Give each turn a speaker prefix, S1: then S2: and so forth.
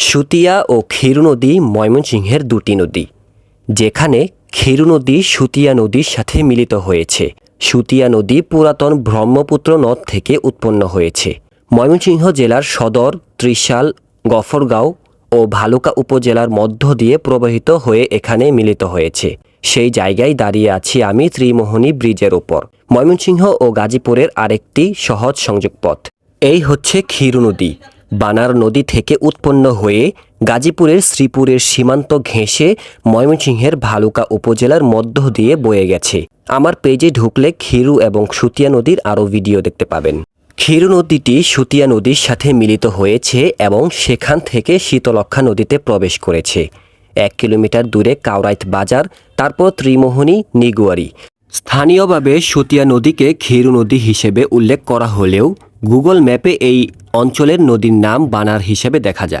S1: সুতিয়া ও ক্ষীর নদী ময়মনসিংহের দুটি নদী, যেখানে ক্ষীর নদী সুতিয়া নদীর সাথে মিলিত হয়েছে। সুতিয়া নদী পুরাতন ব্রহ্মপুত্র নদ থেকে উৎপন্ন হয়েছে। ময়মনসিংহ জেলার সদর, ত্রিশাল, গফরগাঁও ও ভালুকা উপজেলার মধ্য দিয়ে প্রবাহিত হয়ে এখানে মিলিত হয়েছে। সেই জায়গায় দাঁড়িয়ে আছি আমি ত্রিমোহনী ব্রিজের ওপর, ময়মনসিংহ ও গাজীপুরের আরেকটি সহজ সংযোগ পথ। এই হচ্ছে ক্ষীর নদী। বানার নদী থেকে উৎপন্ন হয়ে গাজীপুরের শ্রীপুরের সীমান্ত ঘেঁষে ময়মনসিংহের ভালুকা উপজেলার মধ্য দিয়ে বয়ে গেছে। আমার পেজে ঢুকলে ক্ষীর এবং সুতিয়া নদীর আরও ভিডিও দেখতে পাবেন। ক্ষীর নদীটি সুতিয়া নদীর সাথে মিলিত হয়েছে এবং সেখান থেকে শীতলক্ষ্যা নদীতে প্রবেশ করেছে। 1 কিলোমিটার দূরে কাউরাইত বাজার, তারপর ত্রিমোহনী, নিগুয়ারি। স্থানীয়ভাবে সুতিয়া নদীকে ক্ষীর নদী হিসেবে উল্লেখ করা হলেও গুগল ম্যাপে এই অঞ্চলের নদীর নাম বানার হিসেবে দেখা যায়।